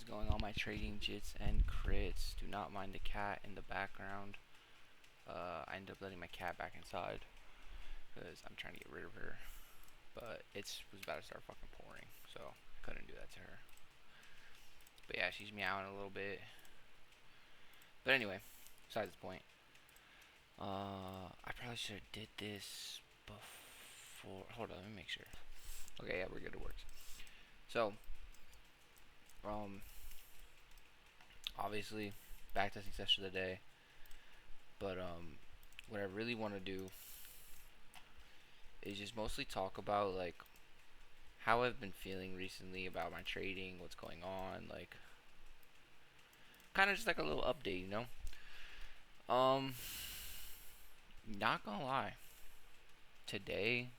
is going on, my trading jits and crits? Do not mind the cat in the background. I ended up letting my cat back inside because I'm trying to get rid of her, but it was about to start fucking pouring, so I couldn't do that to her. But yeah, she's meowing a little bit. But anyway, besides the point. I probably should have did this before. Hold on, let me make sure. Okay, yeah, we're good. It works. So, obviously, backtesting session of the day. But what I really want to do is just mostly talk about like how I've been feeling recently about my trading, what's going on, like kind of just like a little update, you know. Um, Not gonna lie, today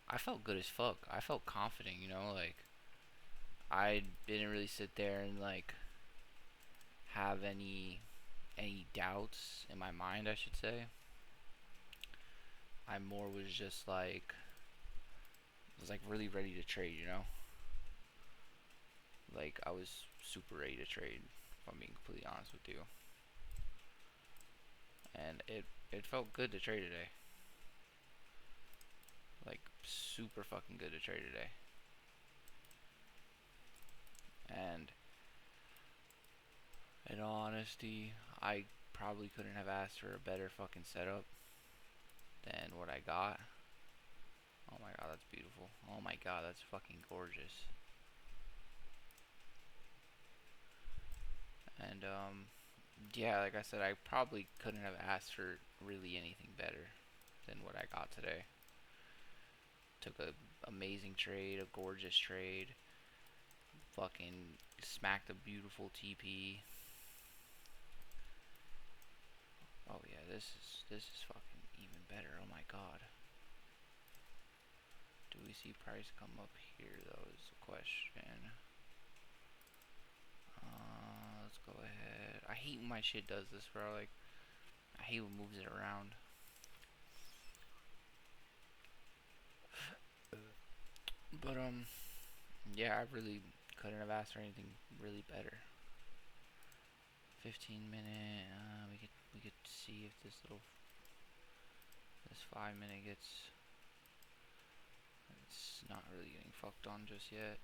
I felt good as fuck. I felt confident, you know, like I didn't really sit there and like have any doubts in my mind, I should say. I more was just like was like really ready to trade, you know? Like I was super ready to trade, if I'm being completely honest with you. And it felt good to trade today. Like super fucking good to trade today. And in all honesty, I probably couldn't have asked for a better fucking setup than what I got. Oh my god, that's beautiful. Oh my god, that's fucking gorgeous. And yeah, like I said, I probably couldn't have asked for really anything better than what I got today. Took a amazing trade, a gorgeous trade. Fucking smacked a beautiful TP. Oh yeah, this is fucking even better. Oh my god. Do we see price come up here though is the question. Let's go ahead. I hate when my shit does this, bro. Like, I hate when it moves it around. But yeah, I really couldn't have asked for anything really better. 15-minute. We could see if this 5-minute gets. It's not really getting fucked on just yet.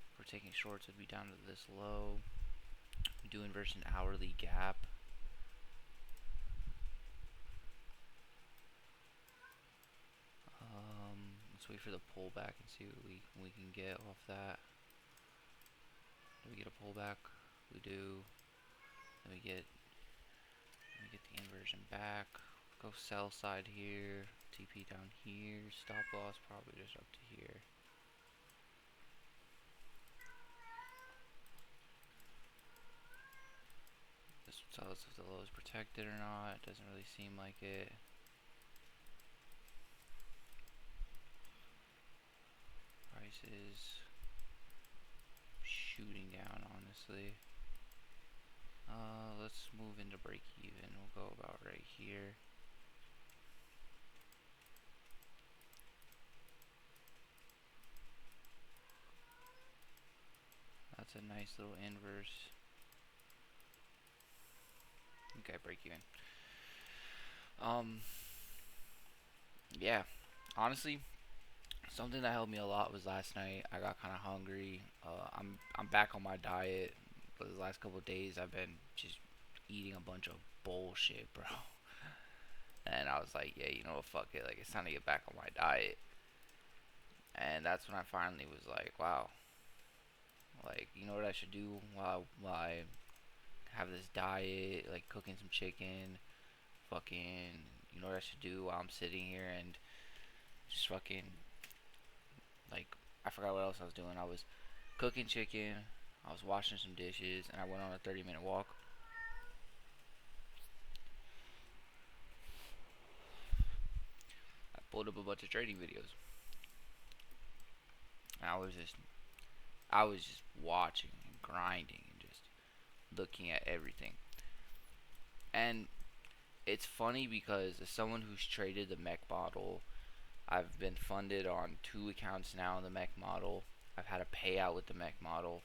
If we're taking shorts, it'd be down to this low. We do inverse an hourly gap. Let's wait for the pullback and see what we can get off that. Do we get a pullback? We do. Then we get the inversion back. Go sell side here. TP down here. Stop loss probably just up to here. This will tell us if the low is protected or not. It doesn't really seem like it. Price is shooting down, honestly. Let's move into break even. We'll go about right here. That's a nice little inverse. Okay, break even. Yeah, honestly, something that helped me a lot was last night. I got kind of hungry. I'm back on my diet. But the last couple of days, I've been just eating a bunch of bullshit, bro. And I was like, yeah, you know what, fuck it. Like, it's time to get back on my diet. And that's when I finally was like, wow. Like, you know what I should do while I have this diet, like cooking some chicken, fucking, you know what I should do while I'm sitting here and just fucking, like, I forgot what else I was doing. I was cooking chicken, I was washing some dishes, and I went on a 30-minute walk. I pulled up a bunch of trading videos. And I was just watching and grinding and just looking at everything. And it's funny because as someone who's traded the mech model, I've been funded on 2 accounts now in the mech model. I've had a payout with the mech model.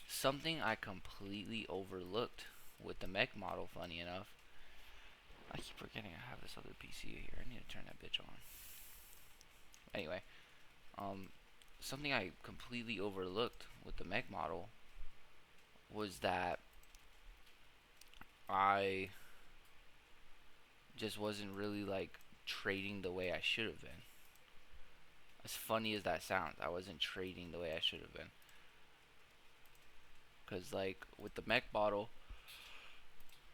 Something I completely overlooked with the mech model, funny enough. I keep forgetting I have this other PC here. I need to turn that bitch on. Anyway, um, something I completely overlooked with the mech model was that I just wasn't really like trading the way I should have been. As funny as that sounds, I wasn't trading the way I should have been. Cause like with the mech model,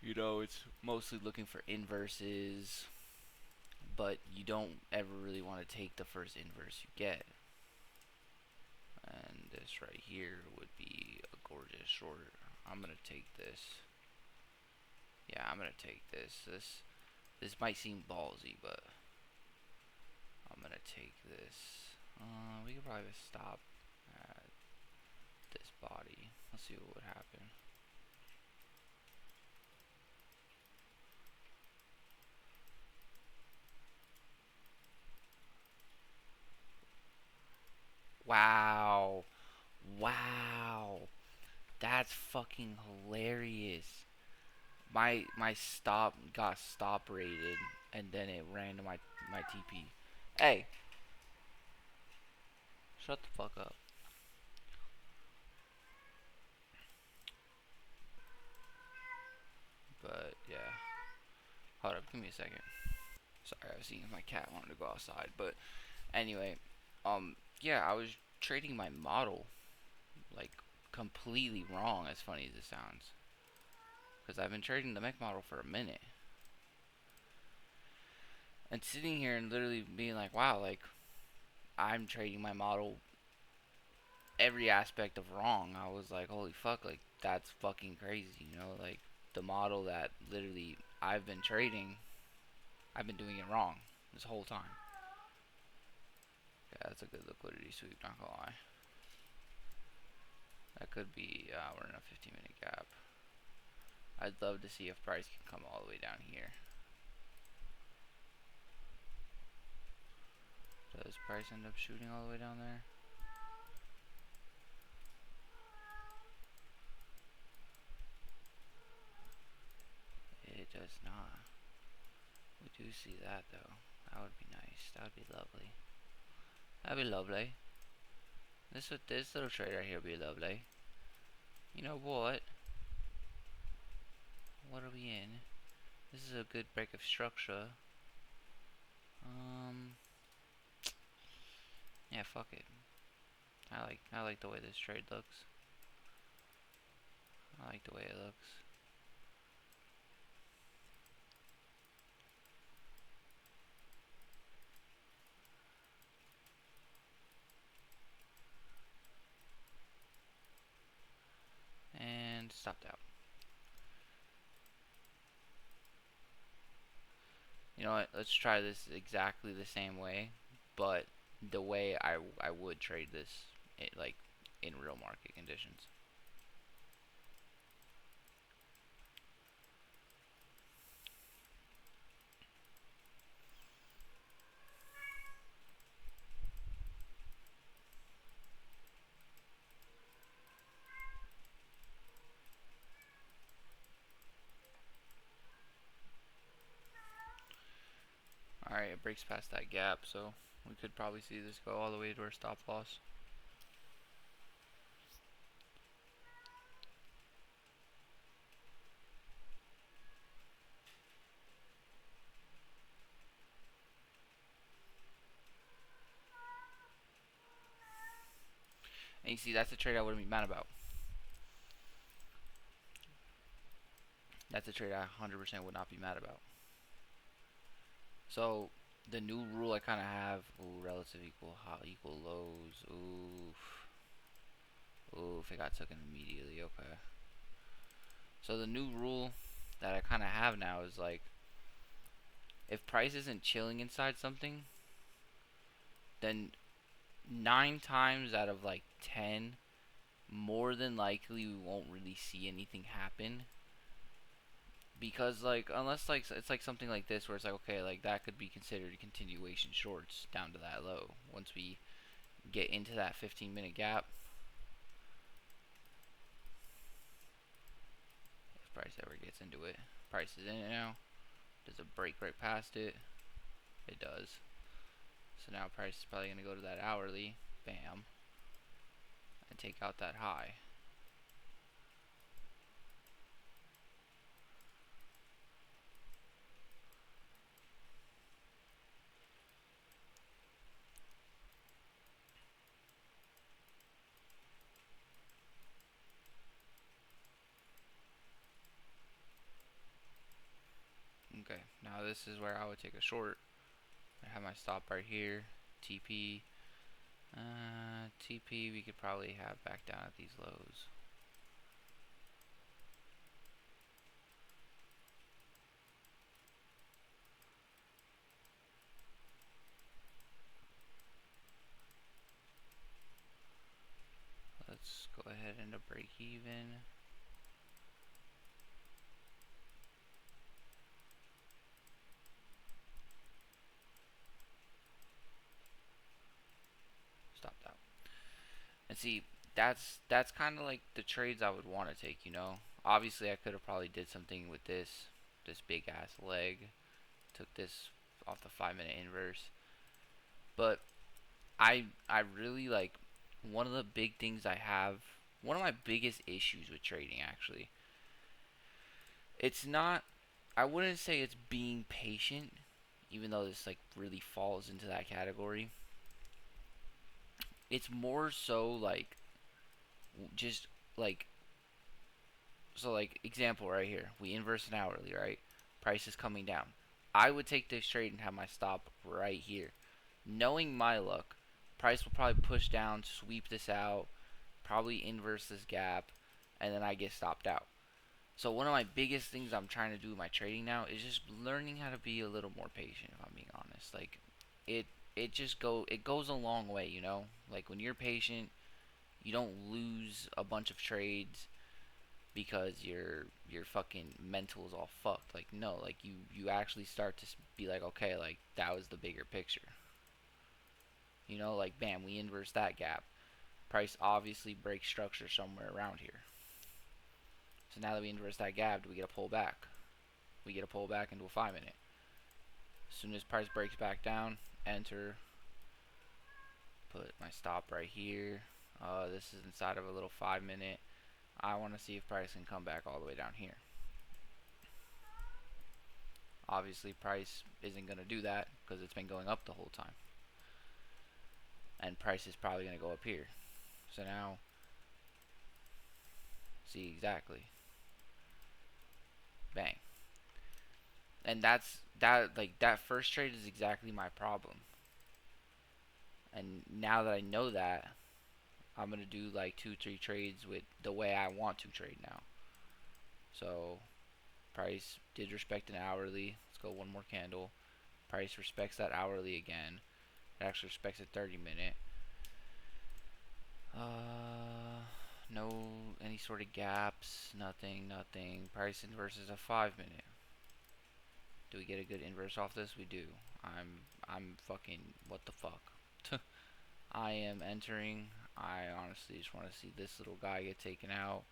it's mostly looking for inverses, but you don't ever really want to take the first inverse you get. And this right here would be a gorgeous short. I'm gonna take this. Yeah, I'm gonna take this. This might seem ballsy, but I'm gonna take this. We could probably stop at this body. Let's see what would happen. Wow. Wow. That's fucking hilarious. My stop got stop rated and then it ran to my TP. Hey, shut the fuck up. But yeah. Hold up, give me a second. Sorry, I was seeing if my cat wanted to go outside. But anyway, yeah, I was trading my model like completely wrong. As funny as it sounds, because I've been trading the mech model for a minute, and sitting here and literally being like, wow, like I'm trading my model every aspect of wrong. I was like, holy fuck, like that's fucking crazy, like the model that literally I've been trading, I've been doing it wrong this whole time. Yeah, that's a good liquidity sweep, not gonna lie. That could be, we're in a 15-minute gap. I'd love to see if price can come all the way down here. Does price end up shooting all the way down there? It does not. We do see that though. That would be nice. That would be lovely. That'd be lovely. This little trade right here would be lovely. You know what? What are we in? This is a good break of structure. Yeah, fuck it. I like the way this trade looks. I like the way it looks. And stopped out. You know what? Let's try this exactly the same way, but the way I would trade this, like in real market conditions. Alright, it breaks past that gap, so we could probably see this go all the way to our stop loss. And you see, that's a trade I wouldn't be mad about. That's a trade I 100% would not be mad about. So, the new rule I kind of have, ooh, relative equal high equal lows, oof. Oof, it got taken immediately, okay. So the new rule that I kind of have now is like, if price isn't chilling inside something, then 9 times out of like 10, more than likely we won't really see anything happen. Because like, unless like it's like something like this where it's like, okay, like that could be considered continuation shorts down to that low once we get into that 15-minute gap. If price ever gets into it, price is in it now. Does it break right past it? It does. So now price is probably going to go to that hourly, bam, and take out that high. Okay, now this is where I would take a short. I have my stop right here, TP. TP we could probably have back down at these lows. Let's go ahead and break even. Stop that. And see, that's kind of like the trades I would want to take, you know. Obviously, I could have probably did something with this big ass leg. Took this off the 5-minute inverse. But I really like one of the big things I have, one of my biggest issues with trading actually. It's not, I wouldn't say it's being patient, even though this like really falls into that category. It's more so like just like, so like example right here, we inverse an hourly, right? Price is coming down. I would take this trade and have my stop right here. Knowing my luck, price will probably push down, sweep this out, probably inverse this gap, and then I get stopped out. So one of my biggest things I'm trying to do with my trading now is just learning how to be a little more patient, if I'm being honest. Like it it goes a long way, you know? Like when you're patient, you don't lose a bunch of trades because your fucking mental is all fucked. Like no, like you actually start to be like, okay, like that was the bigger picture. You know, like bam, we inverse that gap. Price obviously breaks structure somewhere around here. So now that we inverse that gap, do we get a pullback? We get a pullback into a 5-minute. As soon as price breaks back down, enter. Put my stop right here. This is inside of a little 5-minute. I want to see if price can come back all the way down here. Obviously, price isn't going to do that because it's been going up the whole time. And price is probably going to go up here. So now, see exactly. Bang. And that first trade is exactly my problem. And now that I know that, I'm gonna do like 2-3 trades with the way I want to trade now. So price did respect an hourly. Let's go one more candle. Price respects that hourly again. It actually respects a 30-minute. No any sort of gaps. Nothing. Price inverses a 5-minute. Do we get a good inverse off this? We do. I'm fucking what the fuck. I am entering. I honestly just want to see this little guy get taken out.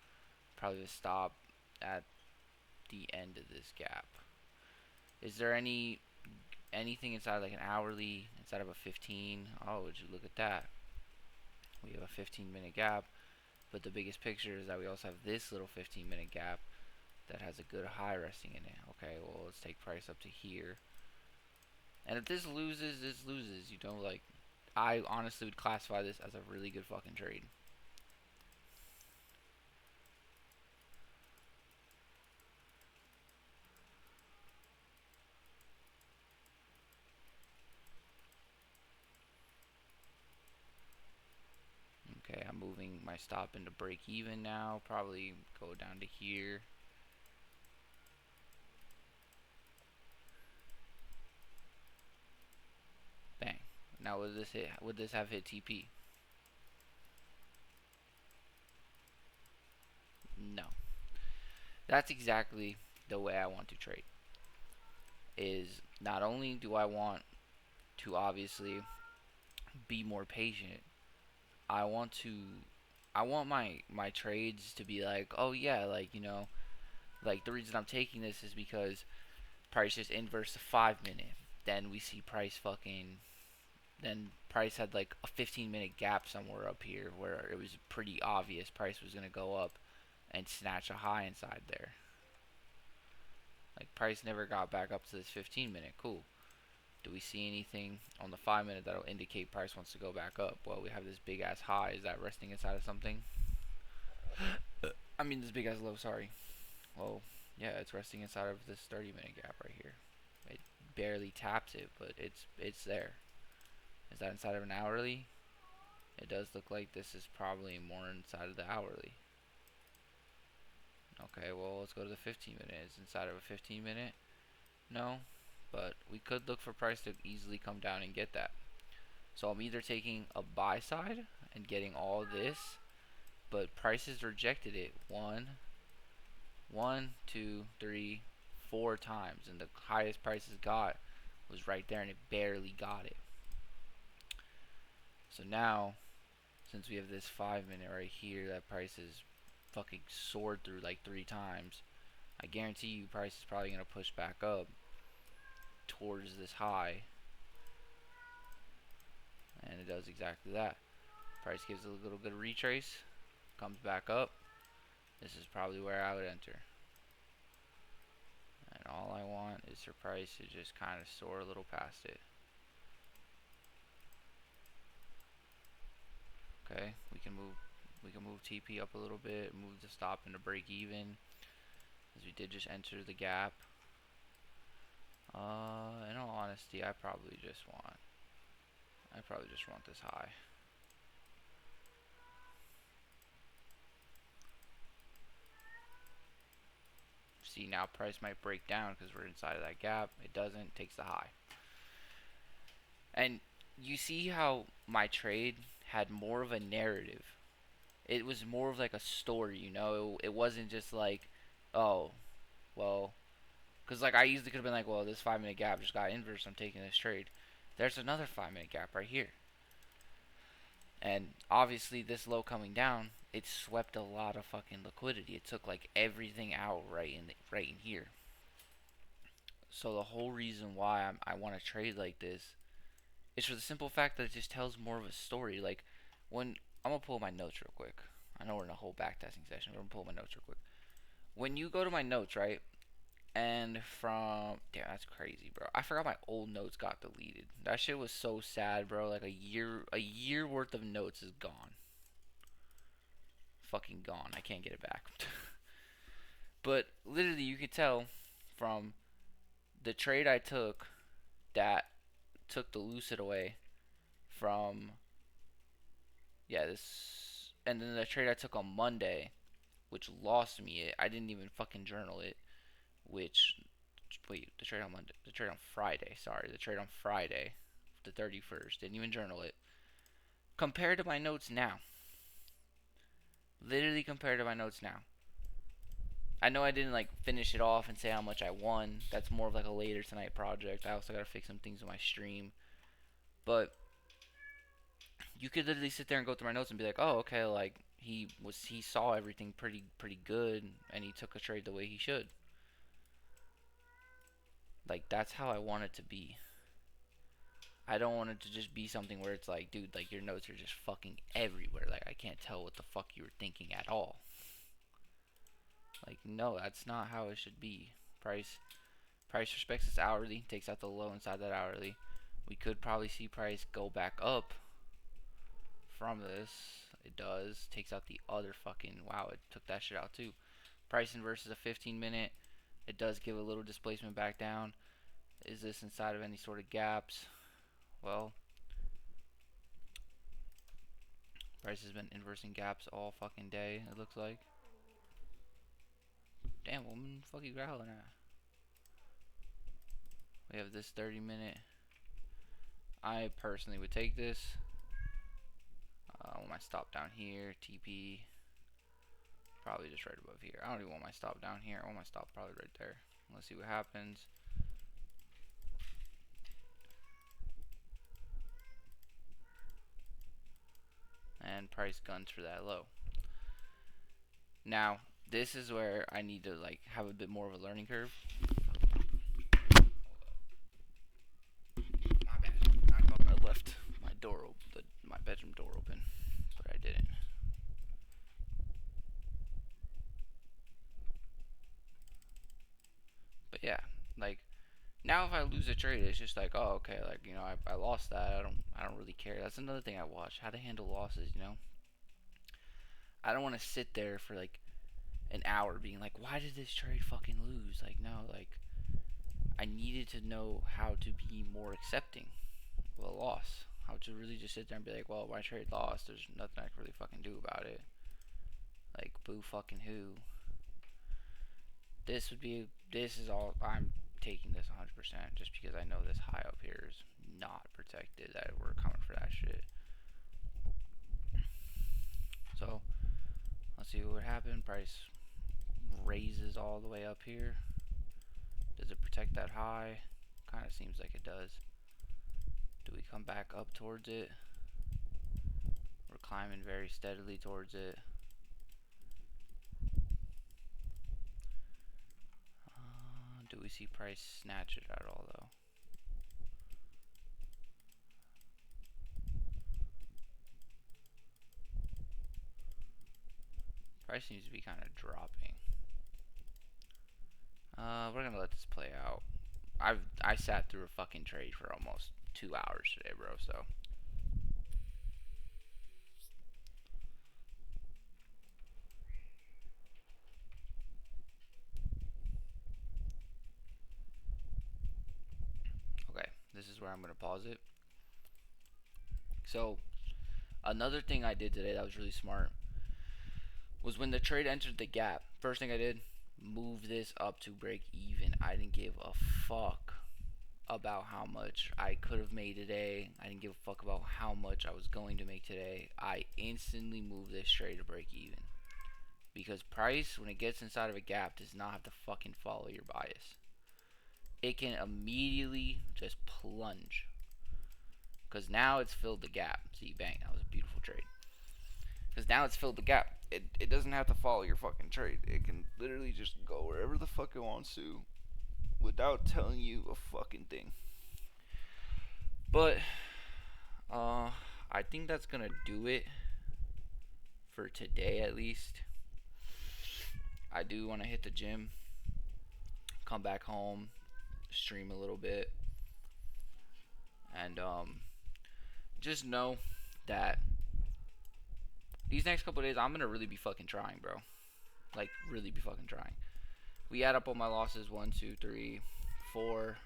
Probably stop at the end of this gap. Is there anything inside like an hourly inside of a 15? Oh, would you look at that? We have a 15-minute gap, but the biggest picture is that we also have this little 15-minute gap that has a good high resting in it. Okay, well let's take price up to here. And if this loses, this loses. You know, like I honestly would classify this as a really good fucking trade. Okay, I'm moving my stop into break even now. Probably go down to here. Bang. Now would this hit? Would this have hit TP? No. That's exactly the way I want to trade. Is not only do I want to obviously be more patient, I want to I want my trades to be like, oh yeah, like like the reason I'm taking this is because price just inverse the 5 minute. Then we see price fucking. Then price had like a 15-minute gap somewhere up here where it was pretty obvious price was gonna go up and snatch a high inside there. Like price never got back up to this 15-minute. Cool. Do we see anything on the 5 minute that'll indicate price wants to go back up? Well, we have this big ass high. Is that resting inside of something? I mean, this big ass low. Sorry. Well, yeah, it's resting inside of this 30-minute gap right here. It barely taps it, but it's there. Is that inside of an hourly? It does look like this is probably more inside of the hourly. Okay, well, let's go to the 15-minute. Is inside of a 15-minute? No, but we could look for price to easily come down and get that. So I'm either taking a buy side and getting all this, but prices rejected it one, two, three, 4 times, and the highest prices got was right there, and it barely got it. So now, since we have this 5 minute right here, that price is fucking soared through like 3 times. I guarantee you, price is probably gonna push back up towards this high, and it does exactly that. Price gives a little bit of retrace, comes back up. This is probably where I would enter. And all I want is for price to just kind of soar a little past it. Okay, we can move TP up a little bit, move the stop into break even, as we did just enter the gap. In all honesty, I probably just want this high. See, now price might break down because we're inside of that gap. It doesn't, takes the high. And you see how my trade had more of a narrative. It was more of like a story, It wasn't just like, oh, well, because like I easily could have been like, well, this 5 minute gap just got inverse, I'm taking this trade. There's another 5 minute gap right here. And obviously this low coming down, it swept a lot of fucking liquidity. It took like everything out right in here. So the whole reason why I want to trade like this is for the simple fact that it just tells more of a story. Like when I'm gonna pull my notes real quick. I know we're in a whole backtesting session, but I'm gonna pull my notes real quick. When you go to my notes, right? And from damn, that's crazy, bro. I forgot my old notes got deleted. That shit was so sad, bro. Like a year worth of notes is gone. Fucking gone. I can't get it back. But literally, you could tell from the trade I took that took the lucid away from this, and then the trade I took on Monday, which lost me it. I didn't even fucking journal it. Which wait, the trade on Monday, the trade on Friday. Sorry, the trade on Friday, the 31st. Didn't even journal it. Compared to my notes now, literally compared to my notes now. I know I didn't like finish it off and say how much I won. That's more of like a later tonight project. I also gotta fix some things on my stream, but you could literally sit there and go through my notes and be like, oh, okay, like he saw everything pretty good, and he took a trade the way he should. Like that's how I want it to be. I don't want it to just be something where it's like, dude, like your notes are just fucking everywhere. Like I can't tell what the fuck you were thinking at all. Like no, that's not how it should be. Price respects its hourly, takes out the low inside that hourly. We could probably see price go back up from this. It does. Takes out the other fucking, wow, it took that shit out too. Price inverses a 15-minute. It does give a little displacement back down. Is this inside of any sort of gaps? Well, price has been inversing gaps all fucking day, it looks like. Damn, woman, fuck you growling at? We have this 30-minute. I personally would take this. I want my stop down here. TP. Probably just right above here. I don't even want my stop down here. I want my stop probably right there. Let's see what happens. and price guns for that low. Now, this is where I need to like have a bit more of a learning curve. My bad. I thought I left my door open, my bedroom door open, but I didn't. But yeah, like now if I lose a trade, it's just like, oh, okay, like I lost that. I don't really care. That's another thing I watch, how to handle losses. I don't want to sit there for like an hour being like, why did this trade fucking lose? Like, no, like I needed to know how to be more accepting of a loss. How to really just sit there and be like, well, my trade lost. There's nothing I can really fucking do about it. Like, boo fucking who? This is all, I'm taking this 100% just because I know this high up here is not protected, that we're coming for that shit. So, let's see what would happen. Price raises all the way up here. Does it protect that high? Kind of seems like it does. Do we come back up towards it? We're climbing very steadily towards it. Do we see price snatch it at all though? Price seems to be kind of dropping. We're gonna let this play out. I sat through a fucking trade for almost 2 hours today, bro. So okay, this is where I'm gonna pause it. So another thing I did today that was really smart was when the trade entered the gap. First thing I did, move this up to break even. I didn't give a fuck about how much I could have made today. I didn't give a fuck about how much I was going to make today. I instantly moved this trade to break even. Because price, when it gets inside of a gap, does not have to fucking follow your bias. It can immediately just plunge. Because now it's filled the gap. See, bang, that was a beautiful trade. Because now it's filled the gap. It doesn't have to follow your fucking trade. It can literally just go wherever the fuck it wants to without telling you a fucking thing. But I think that's gonna do it for today at least. I do want to hit the gym, come back home, stream a little bit, and just know that these next couple days I'm gonna really be fucking trying, bro. Like really be fucking trying. We add up all my losses: 1, 2, 3, 4,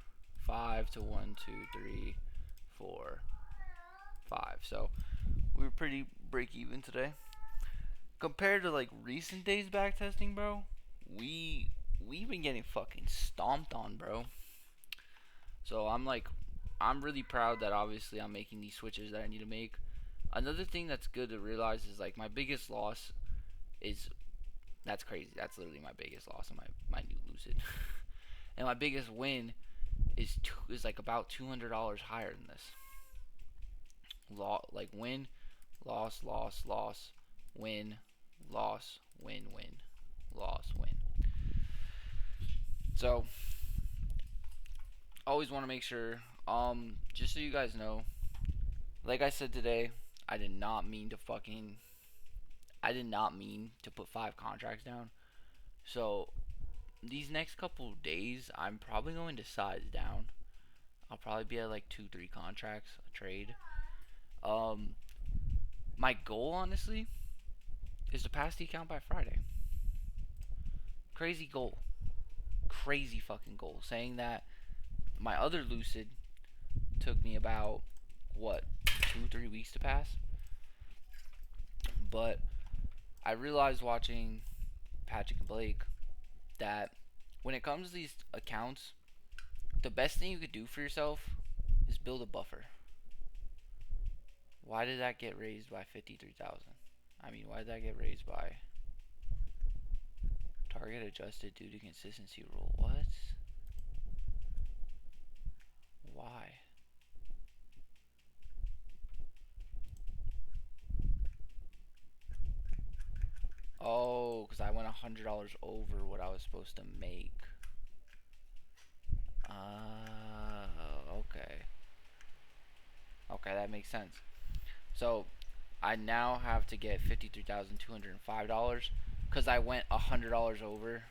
5 to 1, 2, 3, 4, 5. So we were pretty break even today. Compared to like recent days backtesting, bro, we've been getting fucking stomped on, bro. So I'm really proud that obviously I'm making these switches that I need to make. Another thing that's good to realize is like my biggest loss is, that's crazy. That's literally my biggest loss in my new Lucid. And my biggest win is like about $200 higher than this. Like win, loss, loss, loss, win, loss, win, win, loss, win. So always want to make sure, just so you guys know, like I said today, I did not mean to put 5 contracts down. So these next couple of days, I'm probably going to size down. I'll probably be at like 2-3 contracts a trade. My goal, honestly, is to pass the account by Friday. Crazy goal. Crazy fucking goal. Saying that my other Lucid took me about, what, 2-3 weeks to pass? But I realized watching Patrick and Blake that when it comes to these accounts, the best thing you could do for yourself is build a buffer. Why did that get raised by 53,000? I mean, why did that get raised by target adjusted due to consistency rule? What? Why? Oh, because I went $100 over what I was supposed to make. Okay. Okay, that makes sense. So I now have to get $53,205 because I went $100 over.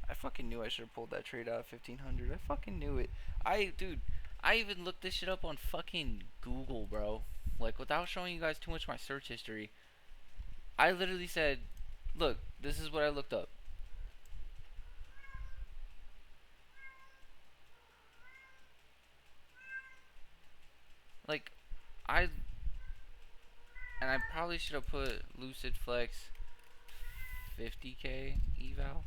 I fucking knew I should have pulled that trade out of 1500. I fucking knew it. Dude, I even looked this shit up on fucking Google, bro. Like, without showing you guys too much of my search history, I literally said, look, this is what I looked up. Like, I, and I probably should have put Lucid Flex 50k eval.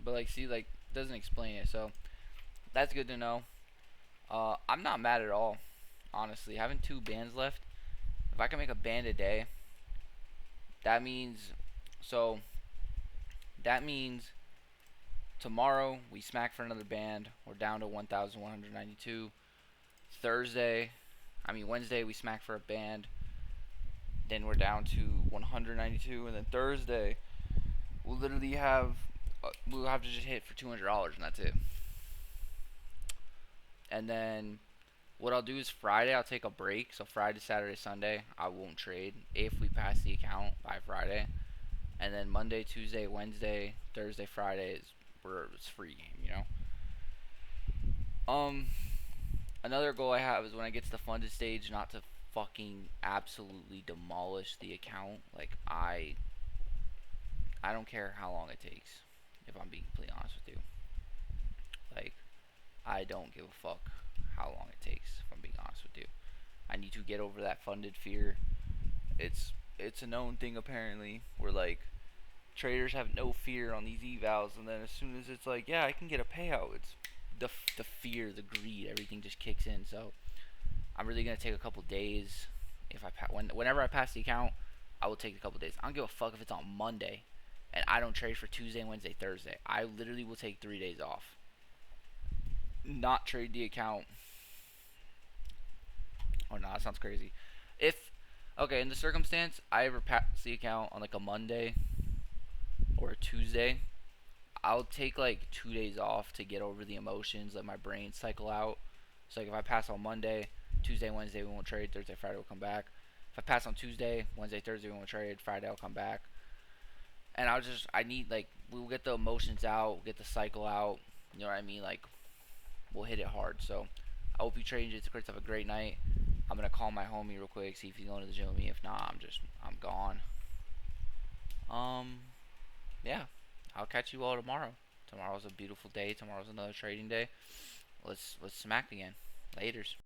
But, like, see, like, doesn't explain it. So, that's good to know. I'm not mad at all, honestly. Having 2 bands left, if I can make a band a day, that means, so, that means tomorrow we smack for another band. We're down to 1,192. Wednesday we smack for a band. Then we're down to 192, and then Thursday we'll literally we'll have to just hit for $200, and that's it. And then what I'll do is Friday I'll take a break. So Friday, Saturday, Sunday I won't trade if we pass the account by Friday. And then Monday, Tuesday, Wednesday, Thursday, Friday is where it's free game, you know. Another goal I have is when I get to the funded stage, not to fucking absolutely demolish the account. Like I don't care how long it takes. If I'm being completely honest with you, like I don't give a fuck how long it takes. If I'm being honest with you, I need to get over that funded fear. It's a known thing apparently. Where like traders have no fear on these evals, and then as soon as it's like, yeah, I can get a payout, it's the fear, the greed, everything just kicks in. So I'm really gonna take a couple days. If whenever I pass the account, I will take a couple days. I don't give a fuck if it's on Monday, and I don't trade for Tuesday, Wednesday, Thursday. I literally will take 3 days off, not trade the account. Oh no, that sounds crazy. If Okay, in the circumstance I ever pass the account on like a Monday or a Tuesday, I'll take like 2 days off to get over the emotions, let my brain cycle out. So like if I pass on Monday, Tuesday, Wednesday we won't trade, Thursday, Friday we'll come back. If I pass on Tuesday, Wednesday, Thursday we won't trade, Friday I'll come back. And I need like we'll get the emotions out, we'll get the cycle out. You know what I mean? Like we'll hit it hard. So I hope you trade it. Have a great night. I'm gonna call my homie real quick, see if he's going to the gym with me. If not, I'm gone. Um, yeah, I'll catch you all tomorrow. Tomorrow's a beautiful day. Tomorrow's another trading day. Let's smack again. Laters.